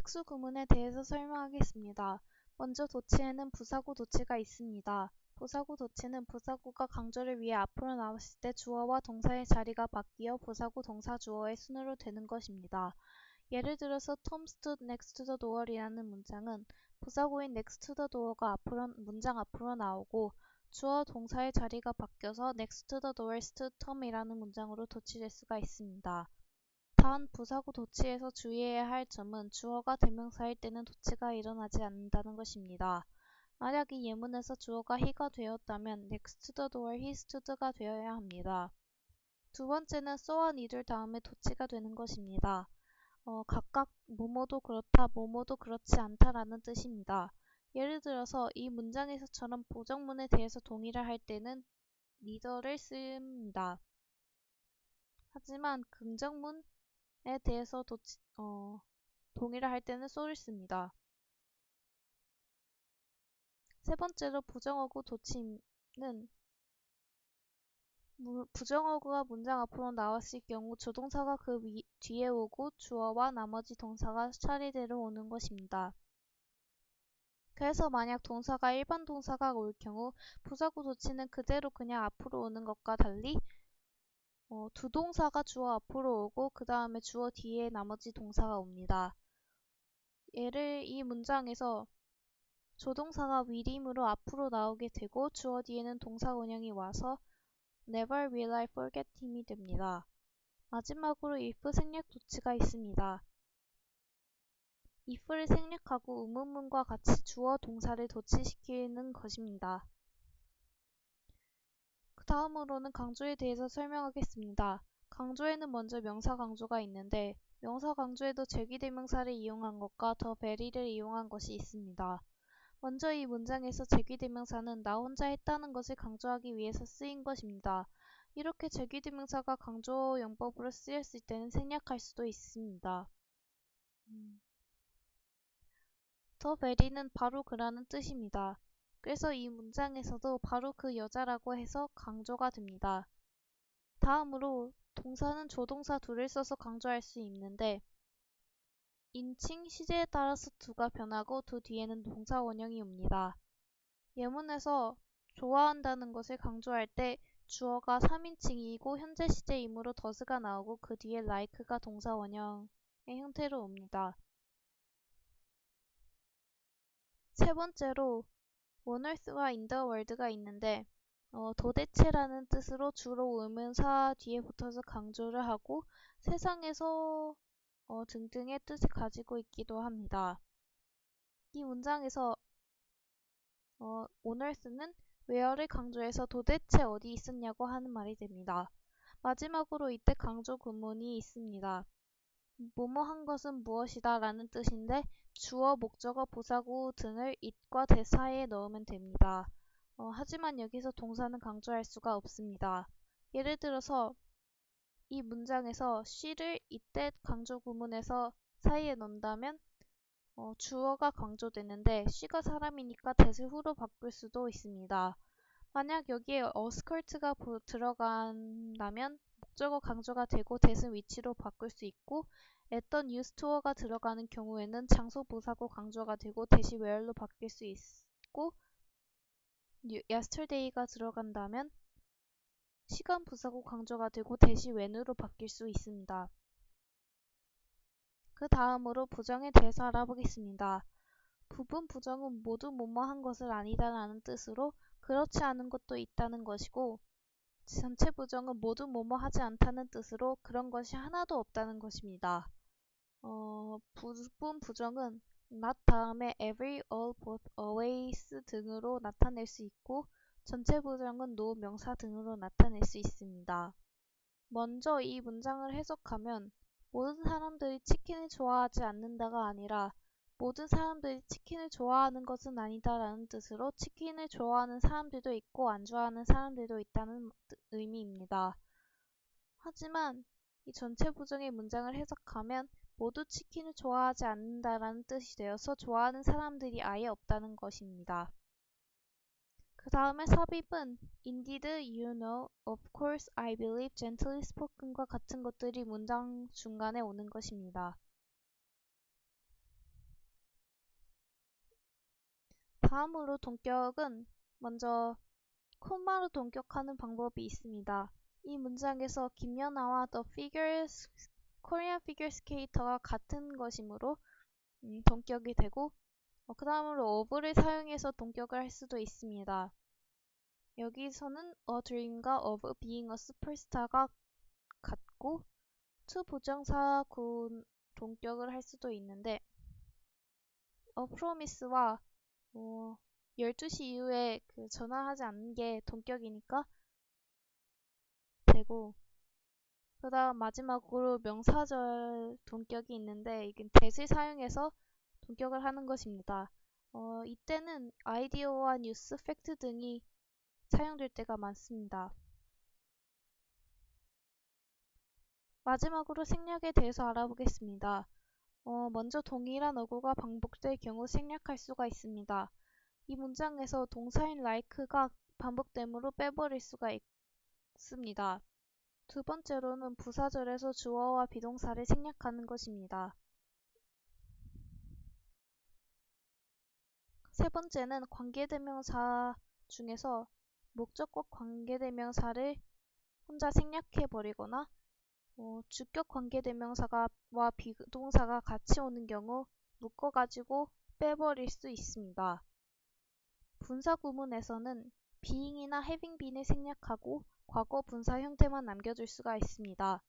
특수 구문에 대해서 설명하겠습니다. 먼저 도치에는 부사구 도치가 있습니다. 부사구 도치는 부사구가 강조를 위해 앞으로 나왔을 때 주어와 동사의 자리가 바뀌어 부사구 동사 주어의 순으로 되는 것입니다. 예를 들어서 Tom stood next to the door이라는 문장은 부사구인 next to the door가 문장 앞으로 나오고 주어 동사의 자리가 바뀌어서 next to the door stood Tom이라는 문장으로 도치될 수가 있습니다. 단, 부사구 도치에서 주의해야 할 점은 주어가 대명사일 때는 도치가 일어나지 않는다는 것입니다. 만약 이 예문에서 주어가 he가 되었다면 next to the door he stood가 되어야 합니다. 두 번째는 so와 neither 다음에 도치가 되는 것입니다. 각각 뭐뭐도 그렇다, 뭐뭐도 그렇지 않다라는 뜻입니다. 예를 들어서 이 문장에서처럼 부정문에 대해서 동의를 할 때는 neither를 씁니다. 하지만 긍정문에 대해서 동의를 할 때는 so를 씁니다. 세 번째로 부정어구 도치는 부정어구가 문장 앞으로 나왔을 경우 조동사가 그 뒤에 오고 주어와 나머지 동사가 차례대로 오는 것입니다. 그래서 만약 동사가 일반 동사가 올 경우 부사구 도치는 그대로 그냥 앞으로 오는 것과 달리 두 동사가 주어 앞으로 오고 그 다음에 주어 뒤에 나머지 동사가 옵니다. 이 문장에서 조동사가 will임으로 앞으로 나오게 되고 주어 뒤에는 동사 원형이 와서 Never will I forget him이 됩니다. 마지막으로 if 생략 도치가 있습니다. if를 생략하고 의문문과 같이 주어 동사를 도치시키는 것입니다. 그 다음으로는 강조에 대해서 설명하겠습니다. 강조에는 먼저 명사 강조가 있는데 명사 강조에도 제귀대명사를 이용한 것과 더 very를 이용한 것이 있습니다. 먼저 이 문장에서 제귀대명사는 나 혼자 했다는 것을 강조하기 위해서 쓰인 것입니다. 이렇게 제귀대명사가 강조 용법으로 쓰였을 때는 생략할 수도 있습니다. 더 very는 바로 그라는 뜻입니다. 그래서 이 문장에서도 바로 그 여자라고 해서 강조가 됩니다. 다음으로 동사는 조동사 둘을 써서 강조할 수 있는데 인칭, 시제에 따라서 두가 변하고 두 뒤에는 동사 원형이 옵니다. 예문에서 좋아한다는 것을 강조할 때 주어가 3인칭이고 현재 시제이므로 does가 나오고 그 뒤에 like가 동사 원형의 형태로 옵니다. 세 번째로 on earth와 in the world가 있는데 도대체라는 뜻으로 주로 의문사 뒤에 붙어서 강조를 하고 세상에서 등등의 뜻을 가지고 있기도 합니다. 이 문장에서 on earth는 where를 강조해서 도대체 어디 있었냐고 하는 말이 됩니다. 마지막으로 이때 강조 구문이 있습니다. 뭐뭐 한 것은 무엇이다 라는 뜻인데 주어, 목적어, 부사구 등을 it과 that 사이에 넣으면 됩니다. 하지만 여기서 동사는 강조할 수가 없습니다. 예를 들어서 이 문장에서 she를 이때 강조 구문에서 사이에 넣는다면 주어가 강조되는데 she가 사람이니까 that을 후로 바꿀 수도 있습니다. 만약 여기에 a skirt가 들어간다면 목적어 강조가 되고 that은 위치로 바꿀 수 있고 at the new store가 들어가는 경우에는 장소 부사구 강조가 되고 that이 where로 바뀔 수 있고 yesterday가 들어간다면 시간 부사구 강조가 되고 that이 when으로 바뀔 수 있습니다. 그 다음으로 부정에 대해서 알아보겠습니다. 부분 부정은 모두 뭐뭐한 것을 아니다라는 뜻으로 그렇지 않은 것도 있다는 것이고 전체 부정은 모두 뭐뭐하지 않다는 뜻으로 그런 것이 하나도 없다는 것입니다. 부분 부정은 not 다음에 every, all, both, always 등으로 나타낼 수 있고 전체 부정은 no, 명사 등으로 나타낼 수 있습니다. 먼저 이 문장을 해석하면 모든 사람들이 치킨을 좋아하지 않는다가 아니라 모든 사람들이 치킨을 좋아하는 것은 아니다 라는 뜻으로 치킨을 좋아하는 사람들도 있고 안 좋아하는 사람들도 있다는 의미입니다. 하지만 이 전체 부정의 문장을 해석하면 모두 치킨을 좋아하지 않는다라는 뜻이 되어서 좋아하는 사람들이 아예 없다는 것입니다. 그 다음에 삽입은 Indeed, you know, of course, I believe, gently spoken과 같은 것들이 문장 중간에 오는 것입니다. 다음으로 동격은 먼저 콤마로 동격하는 방법이 있습니다. 이 문장에서 김연아와 코리안 피겨 스케이터가 같은 것이므로 동격이 되고 그 다음으로 of를 사용해서 동격을 할 수도 있습니다. 여기서는 a dream과 of being a superstar가 같고 to 부정사 동격을 할 수도 있는데 a promise와 12시 이후에 전화하지 않는 게 동격이니까 되고 그 다음 마지막으로 명사절 동격이 있는데 이건 that을 사용해서 동격을 하는 것입니다. 이때는 아이디어와 뉴스, 팩트 등이 사용될 때가 많습니다. 마지막으로 생략에 대해서 알아보겠습니다. 먼저 동일한 어구가 반복될 경우 생략할 수가 있습니다. 이 문장에서 동사인 like가 반복되므로 빼버릴 수가 있습니다. 두 번째로는 부사절에서 주어와 비동사를 생략하는 것입니다. 세 번째는 관계대명사 중에서 목적격 관계대명사를 혼자 생략해버리거나 주격 관계대명사와 비동사가 같이 오는 경우 묶어가지고 빼버릴 수 있습니다. 분사 구문에서는 being이나 having been을 생략하고 과거 분사 형태만 남겨줄 수가 있습니다.